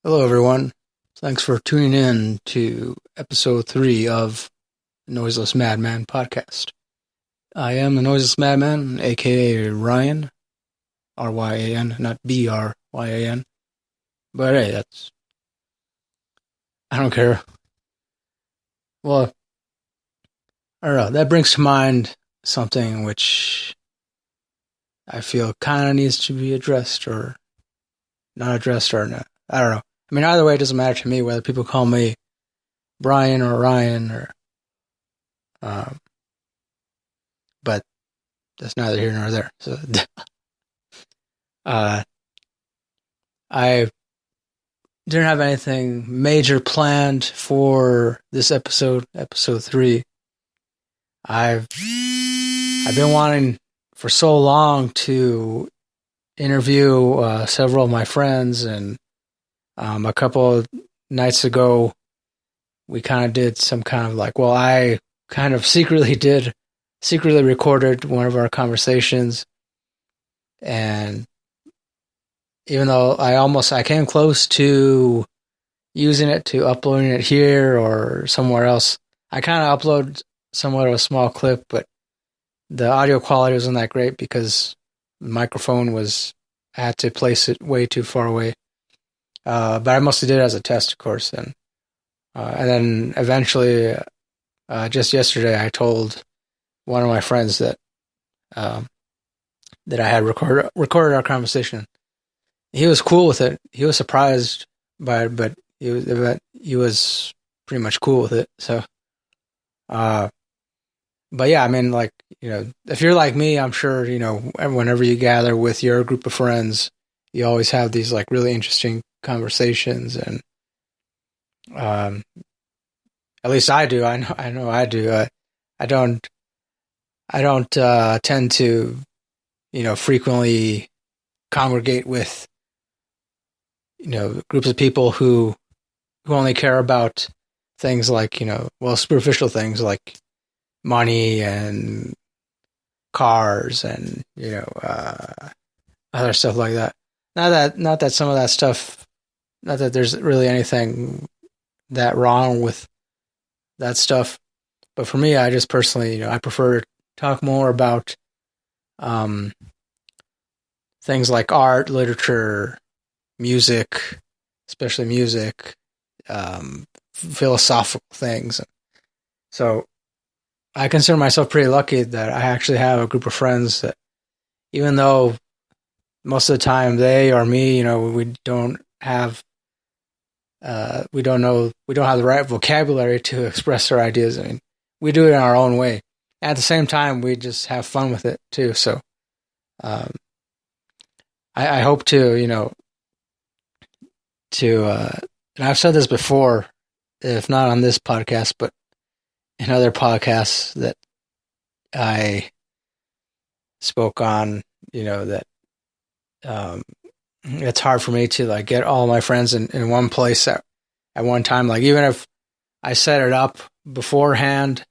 Hello, everyone. Thanks for tuning in to episode 3 of the Noiseless Madman podcast. I am the Noiseless Madman, aka Ryan, R-Y-A-N, not B-R-Y-A-N. But hey, I don't care. Well, I don't know, that brings to mind something which I feel kind of needs to be addressed or not addressed or not. I don't know. I mean, either way, it doesn't matter to me whether people call me Brian or Ryan or, but that's neither here nor there. So, I didn't have anything major planned for this episode 3. I've been wanting for so long to interview several of my friends, and a couple of nights ago, we kind of did some kind of I kind of secretly recorded one of our conversations, and even though I came close to using it to uploading it here or somewhere else, I kind of uploaded somewhat of a small clip, but the audio quality wasn't that great because the microphone I had to place it way too far away. But I mostly did it as a test, of course, and then eventually, just yesterday, I told one of my friends that I had recorded our conversation. He was cool with it. He was surprised by it, but he was pretty much cool with it. So, but yeah, I mean, if you're like me, I'm sure, whenever you gather with your group of friends, you always have these really interesting conversations, and at least I do. I know I do. I don't tend to, frequently congregate with, groups of people who only care about things like, superficial things like money and cars and, other stuff like that. Not that some of that stuff, not that there's really anything that wrong with that stuff, but for me, I just personally, I prefer to talk more about things like art, literature, music, especially music, philosophical things. So I consider myself pretty lucky that I actually have a group of friends that, even though most of the time they or me, we don't have the right vocabulary to express our ideas. I mean, we do it in our own way. At the same time, we just have fun with it too. So, I hope to, and I've said this before, if not on this podcast, but in other podcasts that I spoke on, that it's hard for me to get all my friends in one place at one time. Even if I set it up beforehand,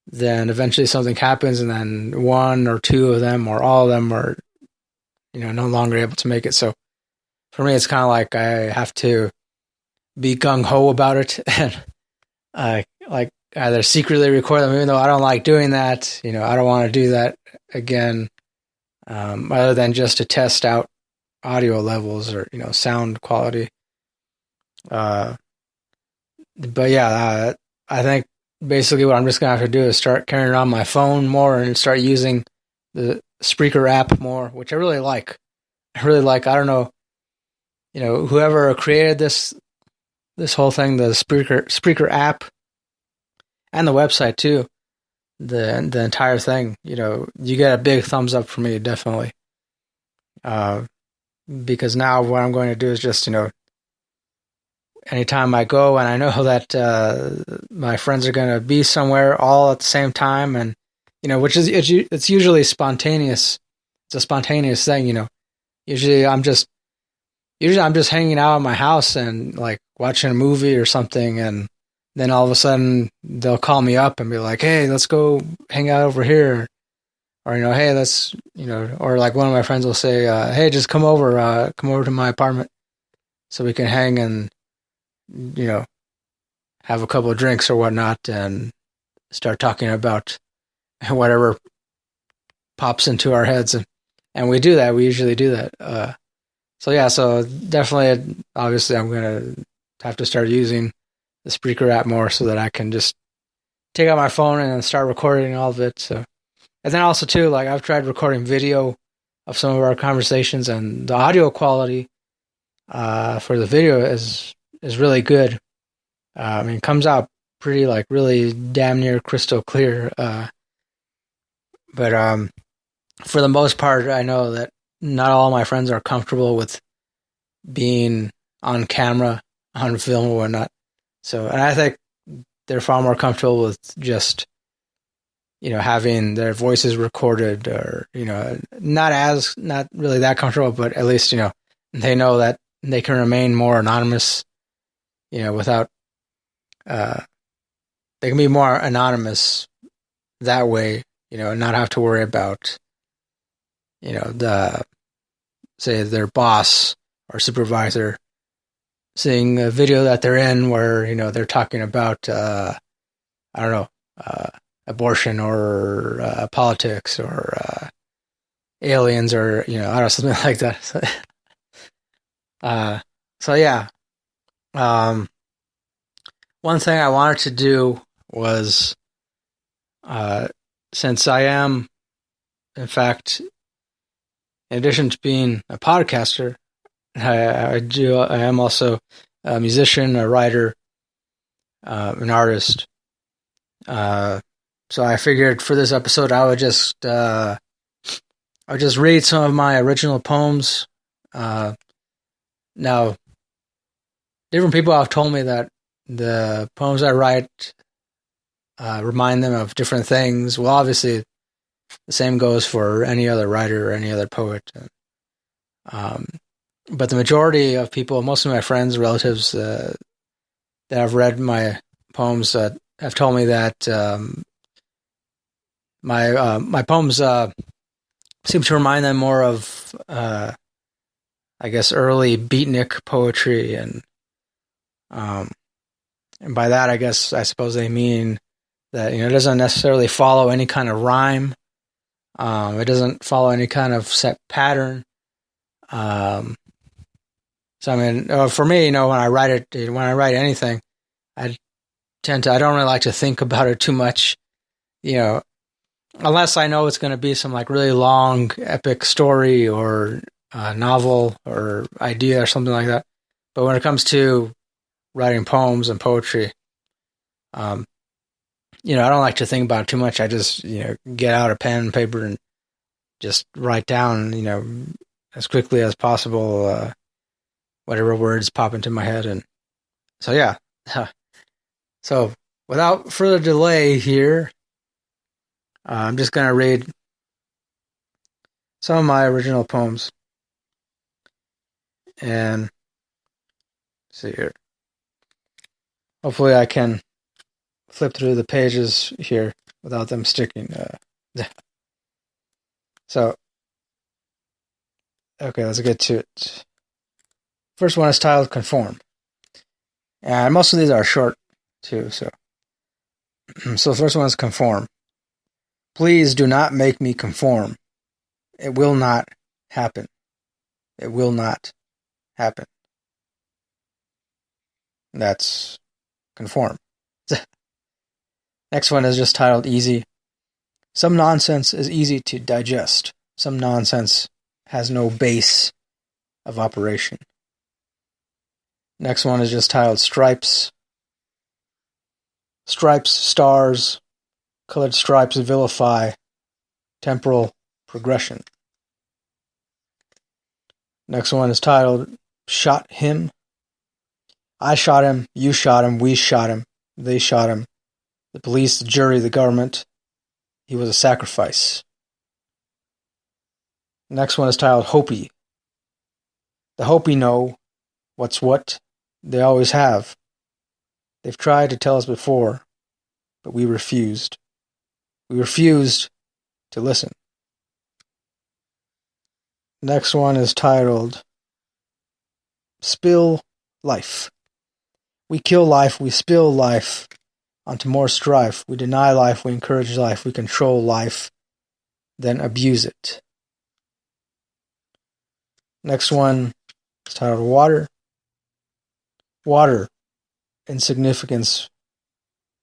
then eventually something happens, and then one or two of them or all of them are, no longer able to make it. So for me, it's kind of like I have to be gung-ho about it and either secretly record them, even though I don't like doing that. I don't want to do that again, other than just to test out audio levels or, sound quality. But yeah, I think basically what I'm just going to have to do is start carrying it on my phone more and start using the Spreaker app more, which I really like. I don't know, whoever created this whole thing, the Spreaker app and the website too, the entire thing, you get a big thumbs up from me, definitely. Because now what I'm going to do is just, anytime I go and I know that my friends are going to be somewhere all at the same time, and which is it's usually spontaneous. It's a spontaneous thing, Usually I'm just hanging out at my house and watching a movie or something, and then all of a sudden they'll call me up and be like, "Hey, let's go hang out over here," or "Hey, let's," or one of my friends will say, "Hey, just come over to my apartment." so we can hang and, have a couple of drinks or whatnot and start talking about whatever pops into our heads. And we do that. We usually do that. So definitely, obviously, I'm going to have to start using the Spreaker app more so that I can just take out my phone and then start recording all of it. So, and then also too, like I've tried recording video of some of our conversations, and the audio quality for the video is really good. It comes out pretty, like, really damn near crystal clear. But for the most part, I know that not all my friends are comfortable with being on camera, on film or whatnot. So, and I think they're far more comfortable with just, having their voices recorded, or, not really that comfortable, but at least, they know that they can remain more anonymous, without, they can be more anonymous that way, and not have to worry about, say their boss or supervisor seeing a video that they're in where, they're talking about, abortion or politics or aliens or, something like that. One thing I wanted to do was, since I am, in fact, in addition to being a podcaster, I am also a musician, a writer, an artist. So I figured for this episode I would just read some of my original poems. Now, different people have told me that the poems I write remind them of different things. Well, obviously, the same goes for any other writer or any other poet. But the majority of people, most of my friends, relatives that have read my poems have told me that my poems seem to remind them more of, I guess, early beatnik poetry, and by that, I suppose they mean that, it doesn't necessarily follow any kind of rhyme. It doesn't follow any kind of set pattern. So for me, when I write anything, I don't really like to think about it too much, unless I know it's going to be some like really long, epic story or novel or idea or something like that. But when it comes to writing poems and poetry, I don't like to think about it too much. I just, get out a pen and paper and just write down, as quickly as possible, whatever words pop into my head. And so, yeah. So without further delay here, I'm just going to read some of my original poems. And see here. Hopefully I can flip through the pages here without them sticking. So, okay, let's get to it. First one is titled Conform. And most of these are short, too, so. So the first one is Conform. Please do not make me conform. It will not happen. It will not happen. That's Conform. Next one is just titled Easy. Some nonsense is easy to digest. Some nonsense has no base of operation. Next one is just titled Stripes. Stripes, stars, colored stripes vilify temporal progression. Next one is titled Shot Him. I shot him, you shot him, we shot him, they shot him. The police, the jury, the government. He was a sacrifice. Next one is titled Hopi. The Hopi know what's what. They always have. They've tried to tell us before, but we refused. We refused to listen. Next one is titled Spill life. We kill life, we spill life onto more strife. We deny life, we encourage life, we control life, then abuse it. Next one is titled Water. Water insignificance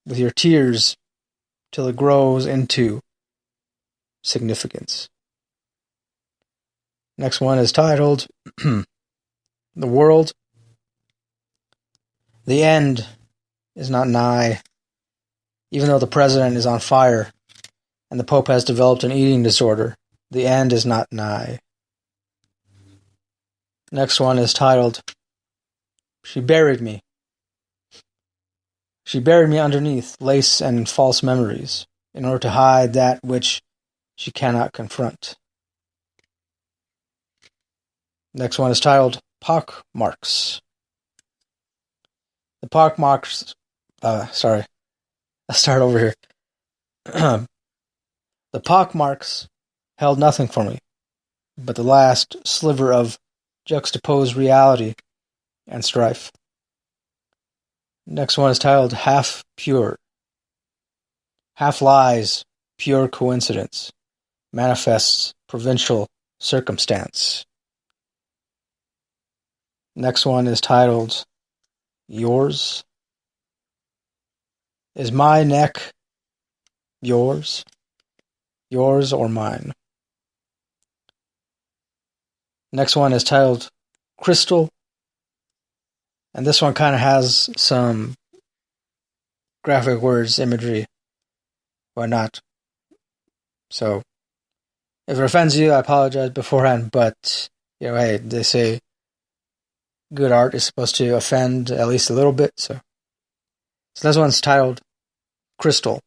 with your tears till it grows into significance. Next one is titled The World. The end is not nigh, even though the president is on fire and the Pope has developed an eating disorder. The end is not nigh. Next one is titled She Buried Me. She buried me underneath lace and false memories in order to hide that which she cannot confront. Next one is titled Pock Marks. The pock marks, let's start over here. The pock marks held nothing for me but the last sliver of juxtaposed reality and strife. Next one is titled Half Pure. Half lies, pure coincidence, manifests provincial circumstance. Next one is titled Yours. Is my neck yours? Yours or mine? Next one is titled Crystal. And this one kind of has some graphic words, imagery, whatnot. So, if it offends you, I apologize beforehand, but, hey, they say good art is supposed to offend at least a little bit, so this one's titled Crystal.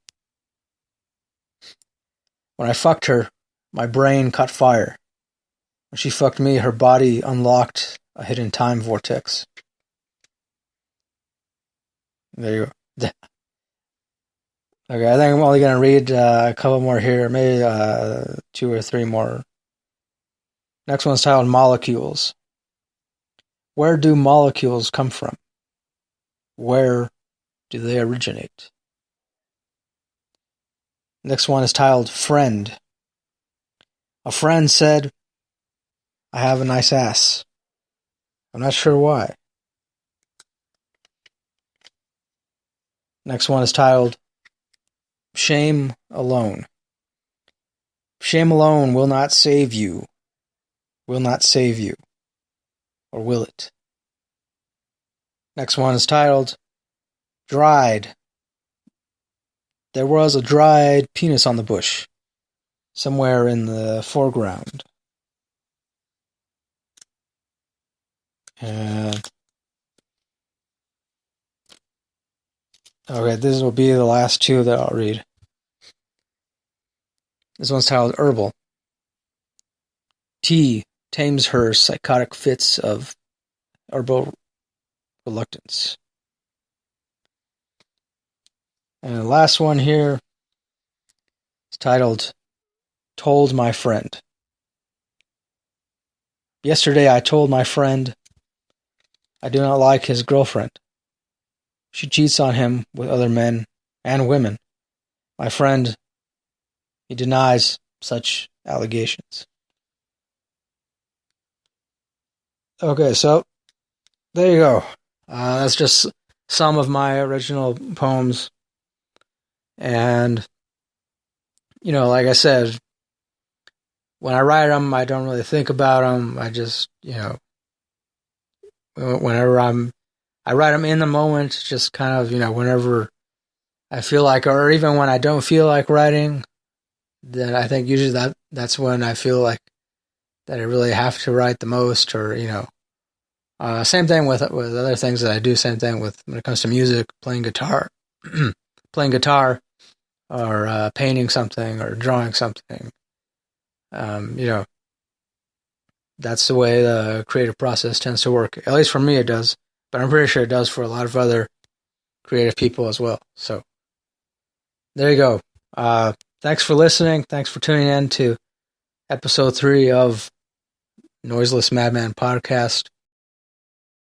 When I fucked her, my brain caught fire. When she fucked me, her body unlocked a hidden time vortex. There you go. Okay, I think I'm only going to read a couple more here, maybe 2 or 3 more. Next one's titled Molecules. Where do molecules come from? Where do they originate? Next one is titled Friend. A friend said, I have a nice ass. I'm not sure why. Next one is titled Shame Alone. Shame alone will not save you. Will not save you. Or will it? Next one is titled Dried. There was a dried penis on the bush, somewhere in the foreground. And okay, this will be the last 2 that I'll read. This one's titled Herbal. Tea tames her psychotic fits of herbal reluctance. And the last one here is titled Told My Friend. Yesterday I told my friend I do not like his girlfriend. She cheats on him with other men and women. My friend, he denies such allegations. Okay, so there you go. That's just some of my original poems. And, like I said, when I write them, I don't really think about them. I just, whenever I write them in the moment, just kind of, whenever I feel like, or even when I don't feel like writing, then I think usually that's when I feel like that I really have to write the most, or, same thing with other things that I do, same thing with when it comes to music, playing guitar, or painting something, or drawing something. That's the way the creative process tends to work. At least for me it does, but I'm pretty sure it does for a lot of other creative people as well. So, there you go. Thanks for listening. Thanks for tuning in to episode 3 of Noiseless Madman Podcast.